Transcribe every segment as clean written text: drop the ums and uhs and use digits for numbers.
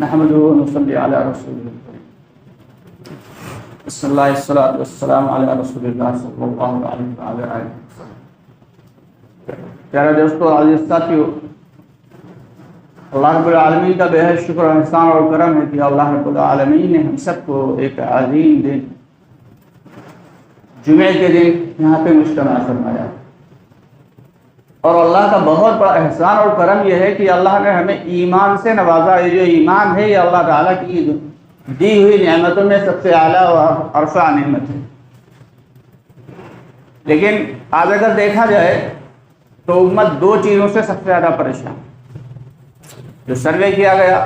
نحمده ونصلي على رسوله الكريم. بسم الله والصلاة والسلام على رسول اللہ صلی اللہ علیہ وآلہ وسلم. پیارے دوستو، عزیز ساتھیو، اللہ رب العالمین کا بے حد شکر و احسان اور کرم ہے کہ اللہ رب العالمین نے ہم سب کو ایک عظیم دن جمعے کے دن یہاں پہ مجتمع فرمایا. اور اللہ کا بہت بڑا احسان اور کرم یہ ہے کہ اللہ نے ہمیں ایمان سے نوازا. یہ جو ایمان ہے یہ اللہ تعالیٰ کی دی ہوئی نعمتوں میں سب سے اعلیٰ اور ارفع نعمت ہے. لیکن آج اگر دیکھا جائے تو امت دو چیزوں سے سب سے زیادہ پریشان. جو سروے کیا گیا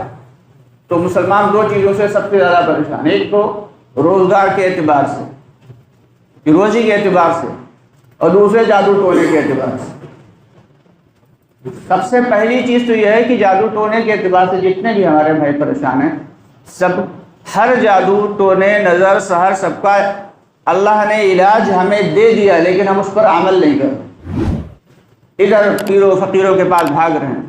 تو مسلمان دو چیزوں سے سب سے زیادہ پریشان. ایک تو روزگار کے اعتبار سے، روزی کے اعتبار سے، اور دوسرے جادو ٹونے کے اعتبار سے. سب سے پہلی چیز تو یہ ہے کہ جادو ٹونے کے اعتبار سے جتنے بھی ہمارے بھائی پریشان ہیں، سب ہر جادو ٹونے نظر سحر سب کا اللہ نے علاج ہمیں دے دیا، لیکن ہم اس پر عمل نہیں کرتے. ادھر پیروں فقیروں کے پاس بھاگ رہے ہیں.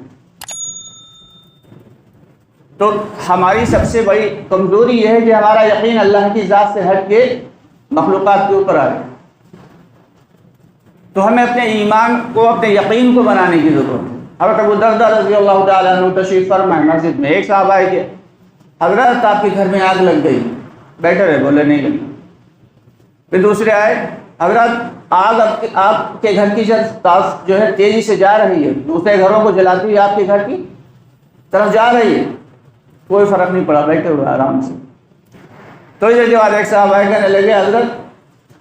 تو ہماری سب سے بڑی کمزوری یہ ہے کہ ہمارا یقین اللہ کی ذات سے ہٹ کے مخلوقات کے اوپر آ گیا. تو ہمیں اپنے ایمان کو، اپنے یقین کو بنانے کی ضرورت ہے. حضرت ابو الدرداء رضی اللہ تعالیٰ عنہ تشریف فرمائے مسجد میں. ایک صاحب آئے کہ حضرت آپ کے گھر میں آگ لگ گئی. بیٹھے رہے، بولے نہیں لگی. پھر دوسرے آئے، حضرت آگ آپ کے گھر کی جو ہے تیزی سے جا رہی ہے، دوسرے گھروں کو جلاتی ہوئی آپ کے گھر کی طرف جا رہی ہے. کوئی فرق نہیں پڑا، بیٹھے ہوئے آرام سے. تو یہ جو ایک صاحب آئے کہنے لگے حضرت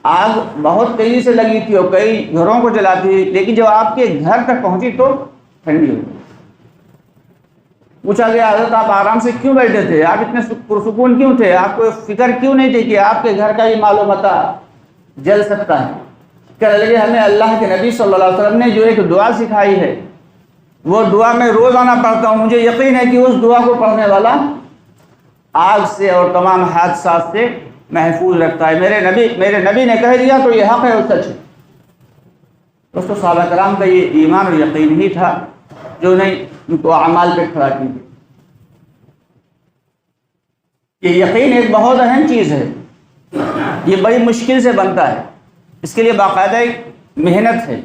آگ بہت تیزی سے لگی تھی اور کئی گھروں کو جلاتی تھی، لیکن جب آپ کے گھر تک پہنچی تو ٹھنڈی ہو گئی. پوچھا گیا حضرت آپ آرام سے کیوں بیٹھے تھے، آپ اتنے پرسکون کیوں تھے، آپ کو فکر کیوں نہیں تھی کہ آپ کے گھر کا یہ مال و متاع جل سکتا ہے. کہنے لگے ہمیں اللہ کے نبی صلی اللہ علیہ وسلم نے جو ایک دعا سکھائی ہے وہ دعا میں روزانہ پڑھتا ہوں. مجھے یقین ہے کہ اس دعا کو پڑھنے والا آگ سے اور تمام حادثات سے محفوظ رکھتا ہے. میرے نبی نے کہہ دیا تو یہ حق ہے اور سچ ہے. دوستو، صحابہ کرام کا یہ ایمان اور یقین ہی تھا جو نہیں ان کو اعمال پہ کھڑا کیا. یہ یقین ایک بہت اہم چیز ہے. یہ بڑی مشکل سے بنتا ہے. اس کے لیے باقاعدہ ایک محنت ہے،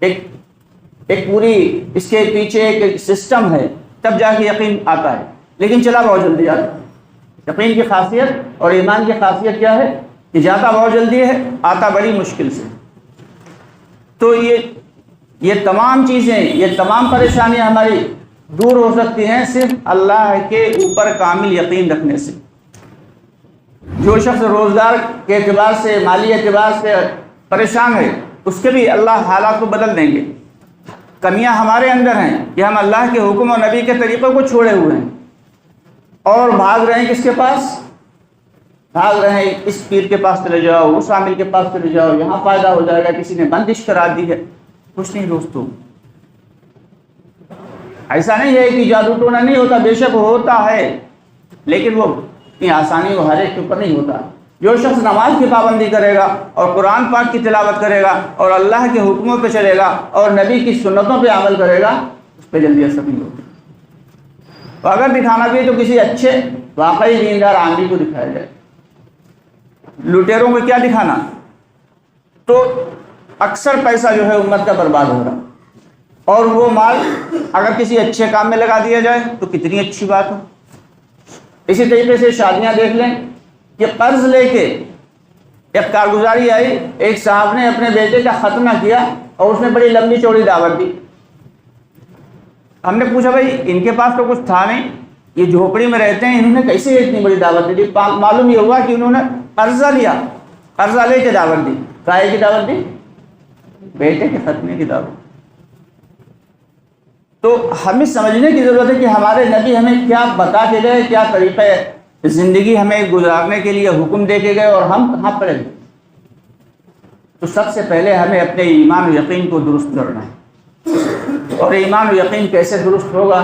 ایک پوری اس کے پیچھے ایک سسٹم ہے، تب جا کے یقین آتا ہے. لیکن چلا بہت جلدی آتا ہے. یقین کی خاصیت اور ایمان کی خاصیت کیا ہے کہ جاتا بہت جلدی ہے، آتا بڑی مشکل سے. تو یہ تمام چیزیں، یہ تمام پریشانیاں ہماری دور ہو سکتی ہیں صرف اللہ کے اوپر کامل یقین رکھنے سے. جو شخص روزگار کے اعتبار سے، مالی اعتبار سے پریشان ہے، اس کے بھی اللہ حالات کو بدل دیں گے. کمیاں ہمارے اندر ہیں کہ ہم اللہ کے حکم اور نبی کے طریقوں کو چھوڑے ہوئے ہیں اور بھاگ رہے ہیں. کس کے پاس بھاگ رہے ہیں؟ اس پیر کے پاس چلے جاؤ، اس عامل کے پاس چلے جاؤ، یہاں فائدہ ہو جائے گا، کسی نے بندش کرا دی ہے. کچھ نہیں دوستو، ایسا نہیں ہے کہ جادو ٹونا نہیں ہوتا. بے شک ہوتا ہے، لیکن وہ اتنی آسانی وہ ہر ایک کے اوپر نہیں ہوتا. جو شخص نماز کی پابندی کرے گا اور قرآن پاک کی تلاوت کرے گا اور اللہ کے حکموں پہ چلے گا اور نبی کی سنتوں پہ عمل کرے گا، اس پہ جلدی اثر نہیں ہوتا. تو اگر دکھانا بھی ہے تو کسی اچھے واقعی دیندار عاملی کو دکھایا جائے. لٹیروں کو کیا دکھانا؟ تو اکثر پیسہ جو ہے امت کا برباد ہو رہا، اور وہ مال اگر کسی اچھے کام میں لگا دیا جائے تو کتنی اچھی بات ہو. اسی طریقے سے شادیاں دیکھ لیں کہ قرض لے کے ایک کارگزاری آئی، ایک صاحب نے اپنے بیٹے کا ختنہ کیا اور اس نے بڑی لمبی چوڑی دعوت دی. ہم نے پوچھا بھائی ان کے پاس تو کچھ تھا نہیں، یہ جھوپڑی میں رہتے ہیں، انہوں نے کیسے اتنی بڑی دعوت دی؟ معلوم یہ ہوا کہ انہوں نے قرضہ لیا، قرضہ لے کے دعوت دی. کائے کی دعوت دی؟ بیٹے کے ختنے کی دعوت. تو ہمیں سمجھنے کی ضرورت ہے کہ ہمارے نبی ہمیں کیا بتا کے گئے، کیا طریقہ زندگی ہمیں گزارنے کے لیے حکم دے کے گئے، اور ہم کہاں پڑے گئے. تو سب سے پہلے ہمیں اپنے ایمان و یقین کو درست کرنا ہے. اور ایمان و یقین کیسے درست ہوگا؟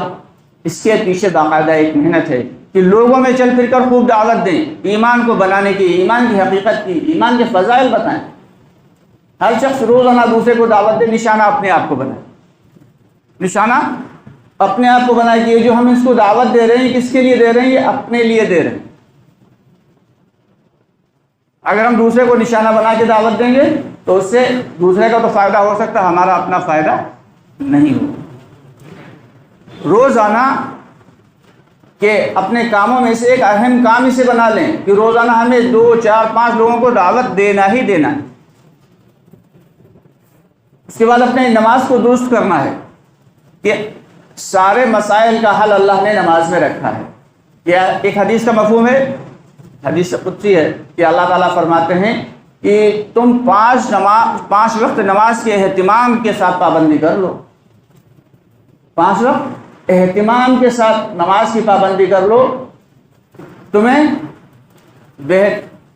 اس کے پیچھے باقاعدہ ایک محنت ہے کہ لوگوں میں چل پھر کر خوب دعوت دیں ایمان کو بنانے کی، ایمان کی حقیقت کی، ایمان کے فضائل بتائیں. ہر شخص روزانہ دوسرے کو دعوت دے، نشانہ اپنے آپ کو بنائے. نشانہ اپنے آپ کو بنائے کہ یہ جو ہم اس کو دعوت دے رہے ہیں کس کے لیے دے رہے ہیں؟ یہ اپنے لیے دے رہے ہیں۔ اگر ہم دوسرے کو نشانہ بنا کے دعوت دیں گے تو اس سے دوسرے کا تو فائدہ ہو سکتا ہے، ہمارا اپنا فائدہ نہیں ہو۔ روزانہ کہ اپنے کاموں میں سے ایک اہم کام اسے بنا لیں کہ روزانہ ہمیں 2 4 5 لوگوں کو دعوت دینا ہی دینا ہے۔ اس کے بعد اپنے نماز کو درست کرنا ہے کہ سارے مسائل کا حل اللہ نے نماز میں رکھا ہے۔ یہ ایک حدیث کا مفہوم ہے، حدیث قدسی ہے کہ اللہ تعالیٰ فرماتے ہیں کہ تم 5 وقت نماز کے اہتمام کے ساتھ پابندی کر لو، 5 وقت اہتمام کے ساتھ نماز کی پابندی کر لو، تمہیں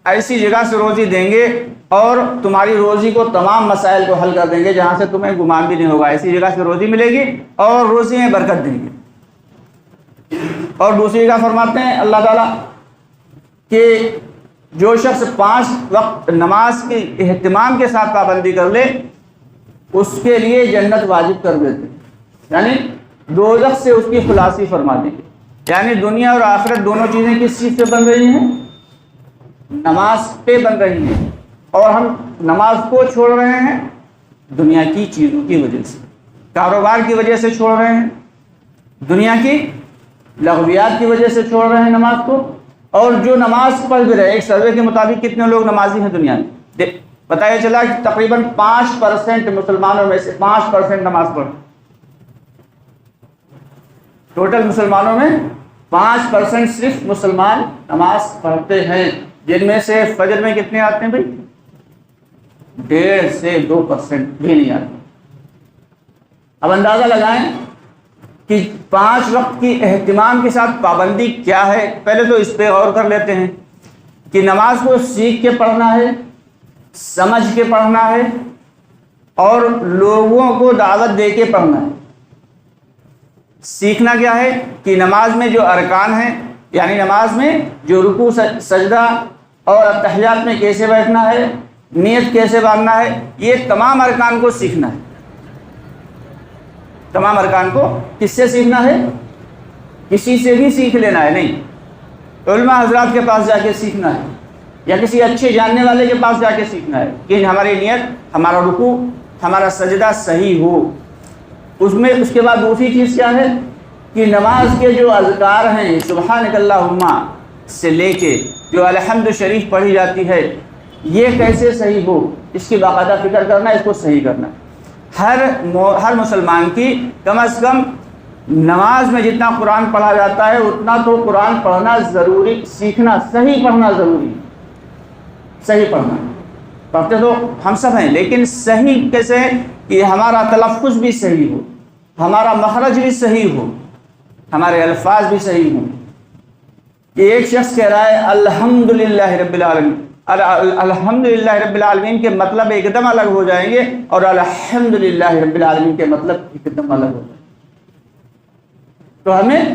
ایسی جگہ سے روزی دیں گے اور تمہاری روزی کو تمام مسائل کو حل کر دیں گے جہاں سے تمہیں گمان بھی نہیں ہوگا، ایسی جگہ سے روزی ملے گی اور روزی میں برکت دیں گے۔ اور دوسری جگہ فرماتے ہیں اللہ تعالیٰ کہ جو شخص 5 وقت نماز کے اہتمام کے ساتھ پابندی کر لے اس کے لیے جنت واجب کر دیتے ہیں، یعنی دوزخ سے اس کی خلاصی فرما دیں گے۔ یعنی دنیا اور آخرت دونوں چیزیں کس چیز سے بن رہی ہیں؟ نماز پہ بن رہی ہیں، اور ہم نماز کو چھوڑ رہے ہیں دنیا کی چیزوں کی وجہ سے، کاروبار کی وجہ سے چھوڑ رہے ہیں، دنیا کی لغویات کی وجہ سے چھوڑ رہے ہیں نماز کو۔ اور جو نماز پڑھ بھی رہے، ایک سروے کے مطابق کتنے لوگ نمازی ہیں دنیا میں؟ بتایا چلا کہ تقریباً 5% مسلمانوں میں سے 5% نماز پڑھ، ٹوٹل مسلمانوں میں 5% صرف مسلمان نماز پڑھتے ہیں، جن میں سے فجر میں کتنے آتے ہیں بھائی؟ 1.5 سے 2% بھی نہیں آتے۔ اب اندازہ لگائیں کہ 5 وقت کی اہتمام کے ساتھ پابندی کیا ہے۔ پہلے تو اس پہ غور کر لیتے ہیں کہ نماز کو سیکھ کے پڑھنا ہے، سمجھ کے پڑھنا ہے اور لوگوں کو دعوت دے کے پڑھنا ہے۔ سیکھنا کیا ہے کہ نماز میں جو ارکان ہیں، یعنی نماز میں جو رکوع سجدہ اور اتحیات میں کیسے بیٹھنا ہے، نیت کیسے باندھنا ہے، یہ تمام ارکان کو سیکھنا ہے۔ تمام ارکان کو کس سے سیکھنا ہے؟ کسی سے بھی سیکھ لینا ہے نہیں، علماء حضرات کے پاس جا کے سیکھنا ہے یا کسی اچھے جاننے والے کے پاس جا کے سیکھنا ہے کہ ہماری نیت، ہمارا رکوع، ہمارا سجدہ صحیح ہو۔ اس کے بعد دوسری چیز کیا ہے کہ نماز کے جو اذکار ہیں، سبحانک اللہم سے لے کے جو الحمد شریف پڑھی جاتی ہے، یہ کیسے صحیح ہو، اس کی باقاعدہ فکر کرنا، اس کو صحیح کرنا۔ ہر مسلمان کی کم از کم نماز میں جتنا قرآن پڑھا جاتا ہے اتنا تو قرآن پڑھنا ضروری، سیکھنا، صحیح پڑھنا ضروری ہے۔ صحیح پڑھنا، پڑھتے تو ہم سب ہیں لیکن صحیح کیسے ہے کہ ہمارا تلفظ بھی صحیح ہو، ہمارا مخرج بھی صحیح ہو، ہمارے الفاظ بھی صحیح ہوں۔ کہ ایک شخص کہہ رہا ہے الحمدللہ رب العالمین، الحمدللہ رب العالمین کے مطلب ایک دم الگ ہو جائیں گے اور الحمدللہ رب العالمین کے مطلب ایک دم الگ ہو جائیں گے۔ تو ہمیں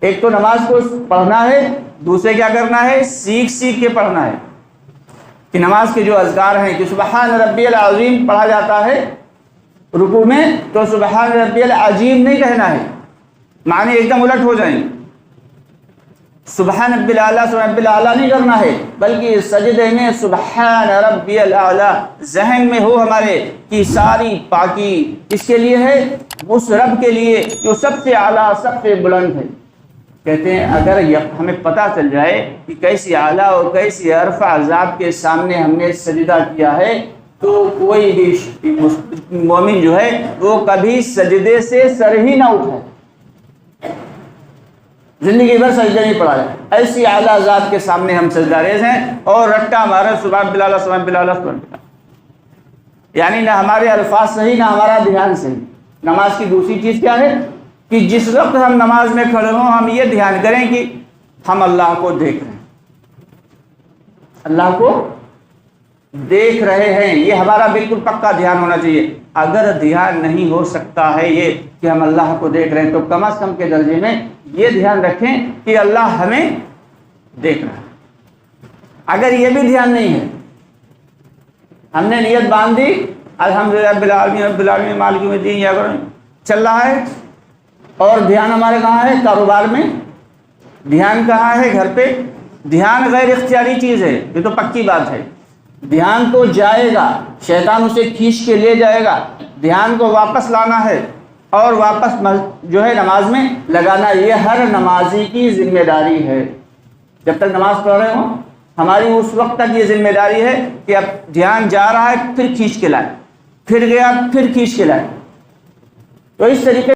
ایک تو نماز کو پڑھنا ہے، دوسرے کیا کرنا ہے؟ سیکھ کے پڑھنا ہے کہ نماز کے جو اذکار ہیں کہ سبحان ربی العظیم پڑھا جاتا ہے رکوع میں، تو سبحان ربی العظیم نہیں کہنا ہے، معنی ایک دم الٹ ہو جائیں گے۔ سبحان ربی الاعلیٰ، سبحان ربی الاعلیٰ نہیں کرنا ہے، بلکہ سجدے میں سبحان ربی الاعلیٰ ذہن میں ہو ہمارے کہ ساری پاکی اس کے لیے ہے، اس رب کے لیے جو سب سے اعلیٰ، سب سے بلند ہے۔ کہتے ہیں اگر ہمیں پتہ چل جائے کہ کیسی اعلیٰ اور کیسی عرفہ ذات کے سامنے ہم نے سجدہ کیا ہے، تو کوئی بھی مومن جو ہے وہ کبھی سجدے سے سر ہی نہ اٹھائے، زندگی بھر سجدہ نہیں پڑا ہے۔ ایسی اعلیٰ ذات کے سامنے ہم سجدہ ریز ہیں اور رٹا ہمارا سبحان بلالہ سبحان بلالہ سبحان بلالہ، یعنی نہ ہمارے الفاظ صحیح نہ ہمارا دھیان صحیح۔ نماز کی دوسری چیز کیا ہے کہ جس وقت ہم نماز میں کھڑے ہوں ہم یہ دھیان کریں کہ ہم اللہ کو دیکھ رہے ہیں، اللہ کو دیکھ رہے ہیں، یہ ہمارا بالکل پکا دھیان ہونا چاہیے۔ اگر دھیان نہیں ہو سکتا ہے یہ کہ ہم اللہ کو دیکھ رہے ہیں، تو کم از کم کے درجے میں یہ دھیان رکھیں کہ اللہ ہمیں دیکھ رہا ہے۔ اگر یہ بھی دھیان نہیں ہے، ہم نے نیت باندھ دی الحمدللہ رب العالمین رب العالمین مالک یوم الدین، یا چل رہا ہے اور دھیان ہمارے کہاں ہے؟ کاروبار میں. دھیان کہاں ہے؟ گھر پہ. دھیان غیر اختیاری چیز ہے، یہ تو پکی بات ہے. دھیان تو جائے گا، شیطان اسے کھینچ کے لے جائے گا. دھیان کو واپس لانا ہے اور واپس جو ہے نماز میں لگانا. یہ ہر نمازی کی ذمہ داری ہے. جب تک نماز پڑھ رہے ہوں ہماری اس وقت تک یہ ذمہ داری ہے کہ اب دھیان جا رہا ہے پھر کھینچ کے لائے، پھر گیا پھر کھینچ کے لائے. تو اس طریقے